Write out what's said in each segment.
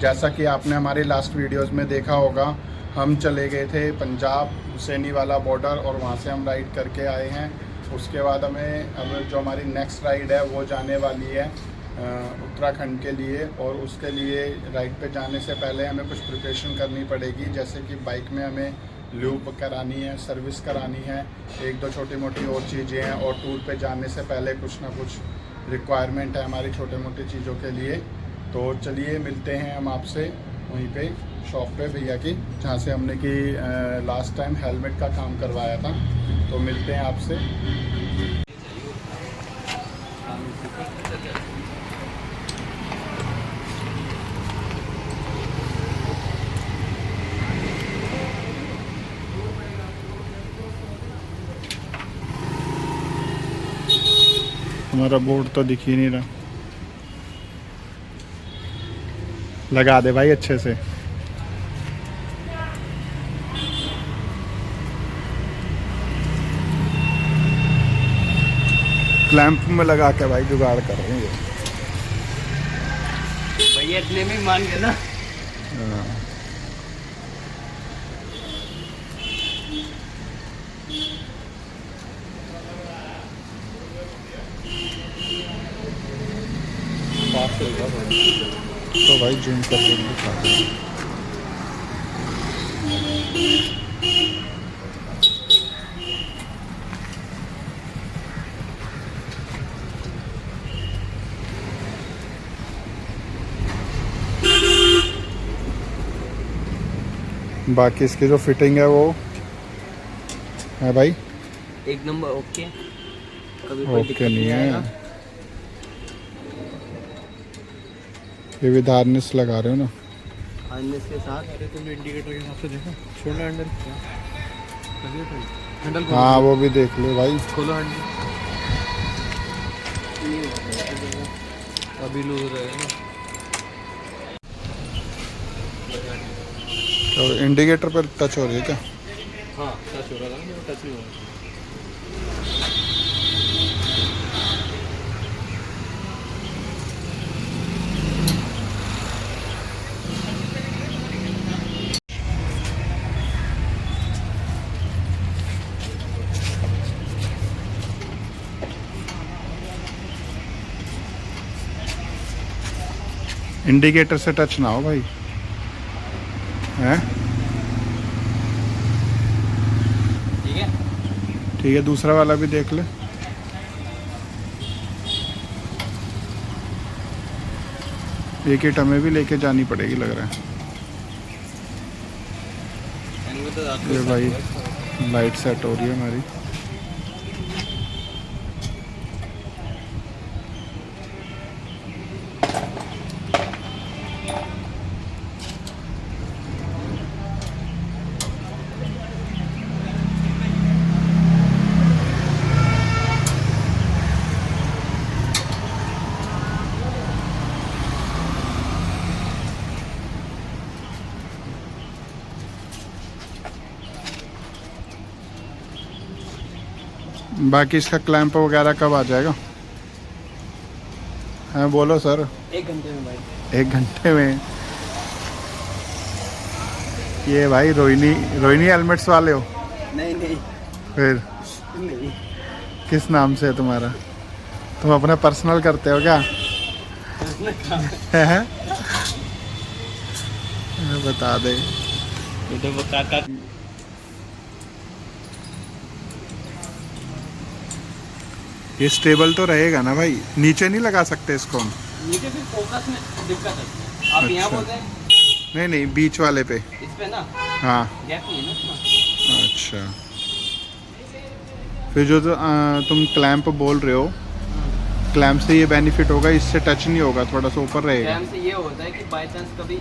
जैसा कि आपने हमारी लास्ट वीडियोस में देखा होगा, हम चले गए थे पंजाब हुसैनी वाला बॉर्डर और वहाँ से हम राइड करके आए हैं। उसके बाद हमें अब जो हमारी नेक्स्ट राइड है वो जाने वाली है उत्तराखंड के लिए, और उसके लिए राइड पे जाने से पहले हमें कुछ प्रिपरेशन करनी पड़ेगी, जैसे कि बाइक में हमें लूप करानी है, सर्विस करानी है, एक दो छोटी मोटी और चीज़ें हैं, और टूर पे जाने से पहले कुछ ना कुछ रिक्वायरमेंट है हमारी छोटे मोटी चीज़ों के लिए। तो चलिए मिलते हैं हम आपसे वहीं पे शॉप पे भैया की, जहाँ से हमने कि लास्ट टाइम हेलमेट का काम करवाया था। तो मिलते हैं आपसे। हमारा बोर्ड तो दिख ही नहीं रहा। लगा दे भाई अच्छे से। क्लैंप में लगा के भाई जुगाड़ कर रहे हैं भैया, इतने में मान गए ना। तो भाई जूम कर देंगे। बाकी इसकी जो फिटिंग है वो है भाई एक नंबर ओके, कभी कोई दिक्कत ओके नहीं है। आएगा। ये भी धारनेस लगा रहे हो ना? हार्नेस के साथ। अरे तुमने इंडिकेटर के हिसाब से देखा, छोड़ना हैंडल हैंडल हाँ वो भी देख लो भाई। खोलो हैंडल, अभी लूज रहेगा ना। तो इंडिकेटर पर टच हो रही है क्या? हाँ टच हो रहा था ना, टच नहीं हो रहा। इंडिकेटर से टच ना हो भाई, हैं? ठीक है। ठीक है, दूसरा वाला भी देख ले। एक किट हमें भी लेके जानी पड़ेगी लग रहा है। ये भाई लाइट सेट हो रही है हमारी। बाकी इसका क्लैंप वगैरह कब आ जाएगा? हाँ बोलो सर। 1 घंटे में भाई। 1 घंटे में? ये भाई रोहिणी हेलमेट्स वाले हो? नहीं नहीं फिर नहीं। किस नाम से है तुम्हारा? तुम अपना पर्सनल करते हो क्या? है? बता दे। तो वो काका ये स्टेबल तो रहेगा ना भाई? नीचे नहीं लगा सकते इसको हम? नीचे फिर फोकस में दिक्कत है। आप यहाँ अच्छा। बोलते हैं नहीं नहीं, बीच वाले पे। इस पे ना हाँ गैप नहीं है ना उसमें। अच्छा। फिर जो तुम क्लैंप बोल रहे हो, क्लैंप से ये बेनिफिट होगा, इससे टच नहीं होगा, थोड़ा सा ऊपर रहेगा। कैम से ये होता है कि बाई चांस कभी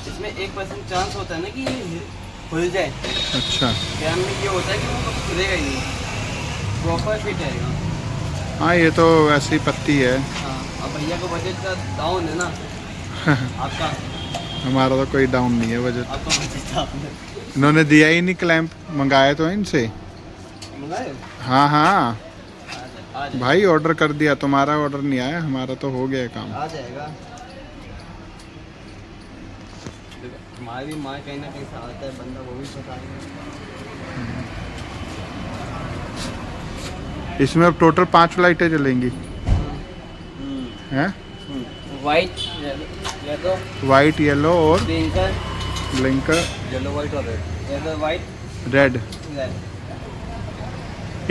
इसमें 1% चांस होता है ना कि ये खुल जाए। अच्छा कैम में ये होता है कि वो कभी खुलेगा ही नहीं, प्रॉपर फिट रहेगा। हाँ, ये तो वैसी पत्ती है। हाँ, अब भैया का बजट का डाउन है ना। आपका हमारा तो कोई डाउन नहीं है बजट। आपका बजट था आपने इन्होंने दिया ही नहीं क्लैंप, मंगाए तो है इनसे। मंगाए? हाँ हाँ आ जाए भाई, ऑर्डर कर दिया, तुम्हारा ऑर्डर नहीं आया, हमारा तो हो गया काम। आ जाएगा। हमारी भी माँ कहीं ना कहीं से आता है बंदा, वो भी बताएंगे। इसमें अब टोटल 5 लाइटें जलेंगी हैं? वाइट, येलो, वाइट, येलो और ब्लिंकर, ब्लिंकर, येलो वाइट और red. Yellow, white, red. Red.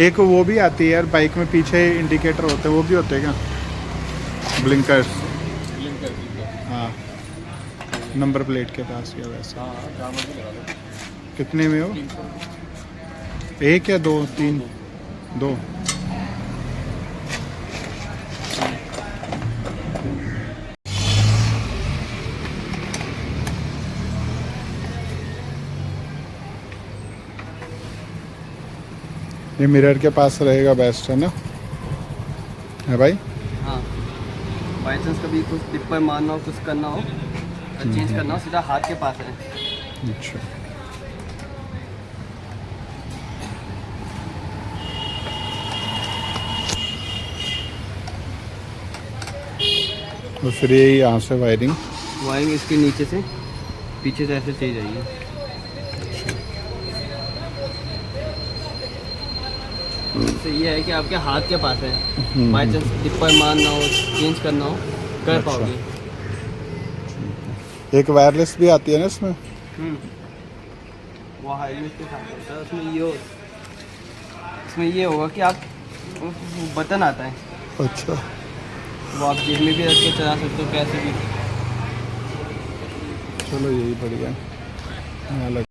एक वो भी आती है यार बाइक में, पीछे इंडिकेटर होते हैं, वो भी होते हैं क्या? ब्लिंकर्स। हाँ, नंबर प्लेट के पास या वैसा। हाँ हाँ, लगा दो। कितने में हो? 1 या 2? 3? 2। ये मिरर के पास रहेगा बेस्ट है ना, है भाई? हाँ, बाई चांस कभी कुछ टिप्पर मारना हो, कुछ करना हो, चेंज करना हो, सीधा हाथ के पास है। अच्छा, तो फिर ये यहाँ से वायरिंग इसके नीचे से पीछे से ऐसे चली जाएगी। तो ये है कि आपके हाथ के पास है, बाई चांस टिप्पर मारना हो, चेंज करना हो, कर अच्छा। पाओगे। एक वायरलेस भी आती है ना इसमें? वो हाईवे के साथ होता है, उसमें ये होगा कि आप बटन आता है, अच्छा, वो आप जेब में भी रख के चला सकते हो, कैसे भी। चलो यही बढ़िया है। अलग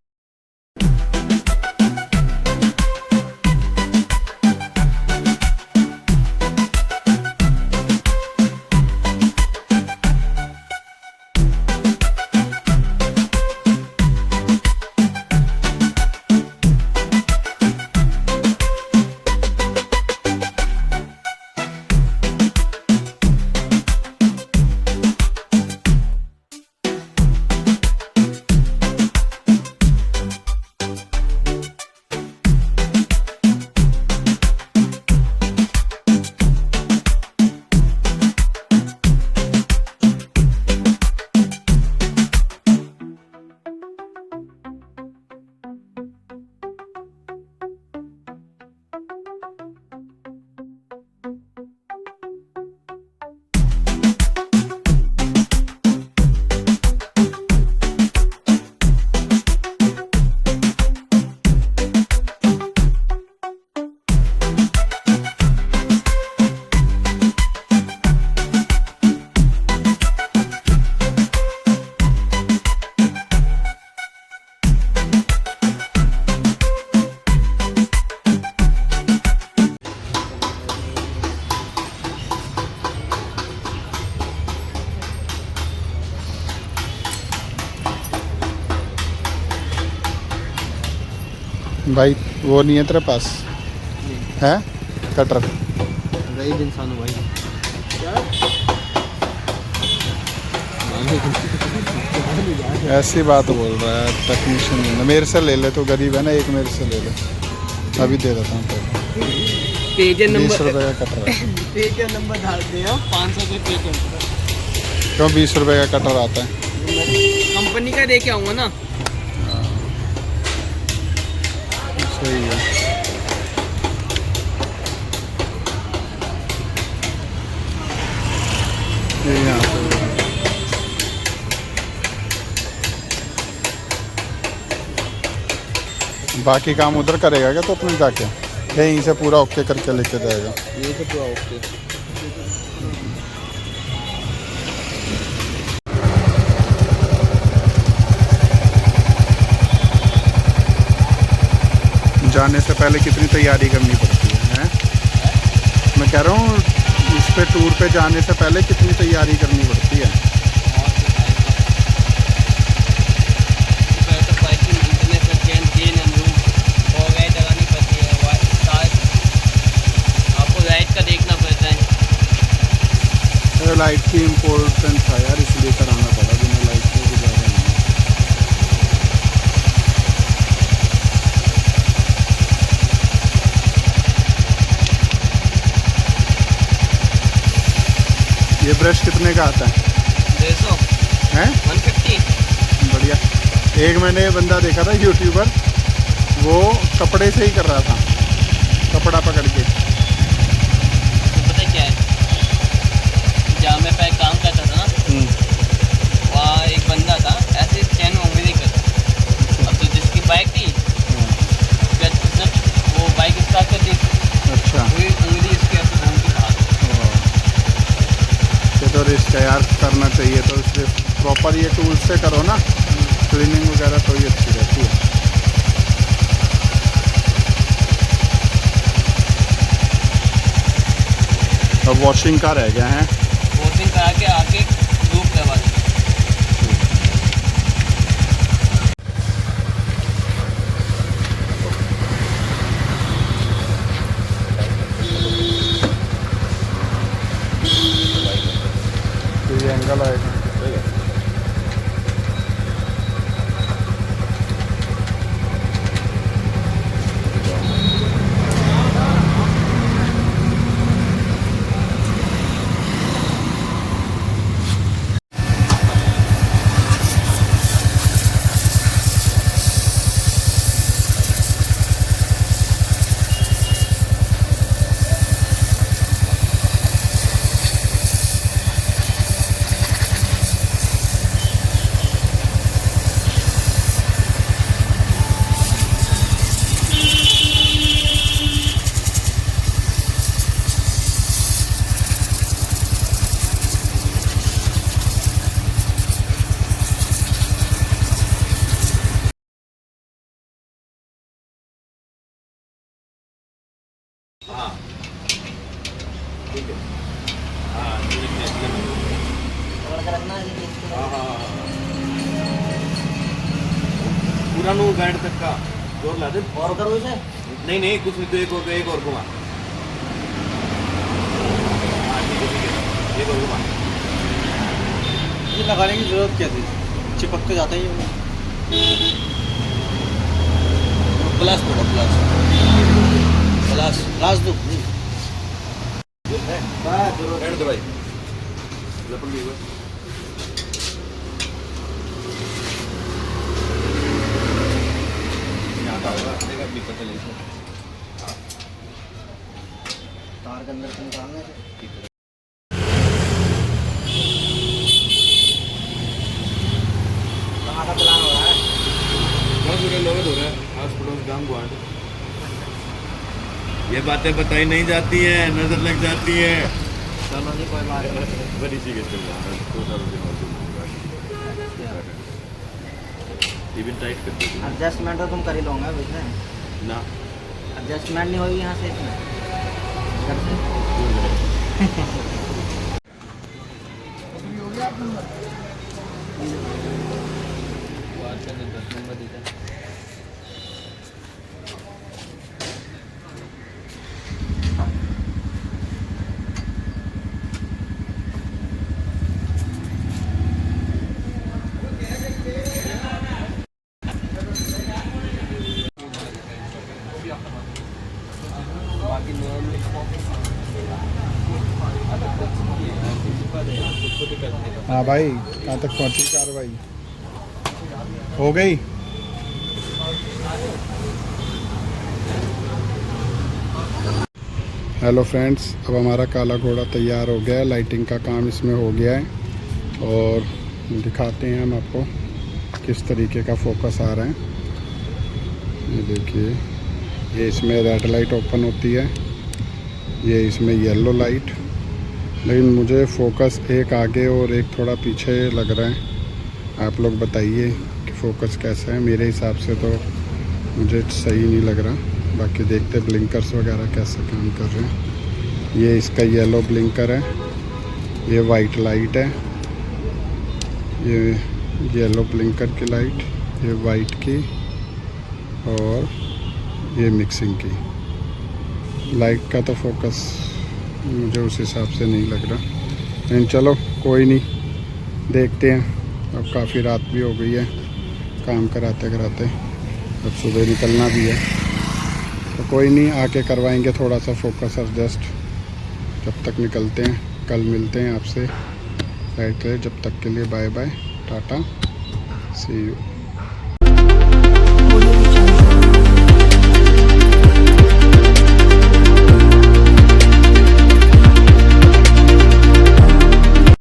भाई वो नहीं है तेरे पास? है कटर? रईस इंसान हो भाई। ऐसी बात बोल रहा है टेक्नीशियन। मेरे से ले ले, तो गरीब है ना, एक मेरे से ले ले, अभी दे देता हूँ पहले। 20 रुपये का कटर है। पेज नंबर डालते हैं 500 के पेज। क्यों 20 रुपये का कटर आता है? कंपनी का लेके आऊँगा ना। सही है। ये यहाँ पे बाकी काम उधर करेगा क्या तो अपने जाके यहीं से पूरा ओके करके लेके जाएगा? ये तो पूरा ओके। जाने से पहले कितनी तैयारी करनी पड़ती है? मैं कह रहा हूँ इस पे टूर पे जाने से पहले कितनी तैयारी करनी पड़ती है? लाइट की इम्पोर्टेंट था यार, इसलिए कराना पड़ा, बिना लाइट के गुजारा नहीं। ये ब्रश कितने का आता है? 150 हैं? 150। बढ़िया। एक मैंने बंदा देखा था यूट्यूबर, वो कपड़े से ही कर रहा था, कपड़ा पकड़ के। तो पता है क्या है, जहाँ मैं पहले काम करता था ना, वहाँ एक बंदा था ऐसे चैन में उंगली करता। अब तो जिसकी बाइक थी, उसने वो बाइक स्टार्ट कर दी, अच्छा, वही उंगली इसके ऐसे घूम के बाहर। ये तो रिस्क है यार, करना चाहिए तो इसलिए प्रॉपर ये टूल्स से करो ना, क्लीनिंग वगैरह तो ही अच्छी रहती है। अब वॉशिंग का रह गया है, वॉशिंग करा के आके लूप करवा दी। तो ये एंगल आएगा। पूरा नो बैंड तक का जोर ला दे। और करो इसे। नहीं नहीं कुछ नहीं, तो एक और घुमा। हाँ, ठीक है, एक और घुमा। ये लगाने की जरूरत क्या थी, चिपक तो जाता ही है। प्लस पड़ो, प्लस दो। बैंड दो भाई, लपड़ ली हुआ। तार के अंदर से निकालना है। कहाँ का प्लान हो रहा है? बहुत बुरे लोग हो रहे हैं आस पड़ोस गांव गुआंढ। ये बातें बताई नहीं जाती हैं, नजर लग जाती है। चलो जी, कोई बात नहीं। बड़ी सी के चल रहा है, 2 साल से मौजूद इवन टाइट कर दो एडजस्टमेंट तो तुम कर ही लोगे भैया ना। एडजस्टमेंट नहीं होगी यहाँ से इसमें घर से। हाँ भाई, कहाँ तक पहुँची कार्रवाई? हो गई? हेलो फ्रेंड्स, अब हमारा काला घोड़ा तैयार हो गया है। लाइटिंग का काम इसमें हो गया है और दिखाते हैं हम आपको किस तरीके का फोकस आ रहा है। ये देखिए, ये इसमें रेड लाइट ओपन होती है, ये इसमें येलो लाइट, लेकिन मुझे फोकस एक आगे और एक थोड़ा पीछे लग रहा है। आप लोग बताइए कि फोकस कैसा है। मेरे हिसाब से तो मुझे सही नहीं लग रहा, बाकी देखते ब्लिंकर्स वगैरह कैसे काम कर रहे हैं। ये इसका येलो ब्लिंकर है, ये वाइट लाइट है, ये येलो ब्लिंकर की लाइट, ये वाइट की और ये मिक्सिंग की लाइट का तो फोकस मुझे उस हिसाब से नहीं लग रहा। लेकिन चलो कोई नहीं, देखते हैं। अब काफ़ी रात भी हो गई है काम कराते कराते, अब सुबह निकलना भी है, तो कोई नहीं, आके करवाएंगे थोड़ा सा फोकस एडजस्ट। जब तक निकलते हैं, कल मिलते हैं आपसे। राइट, जब तक के लिए bye bye, tata, see you.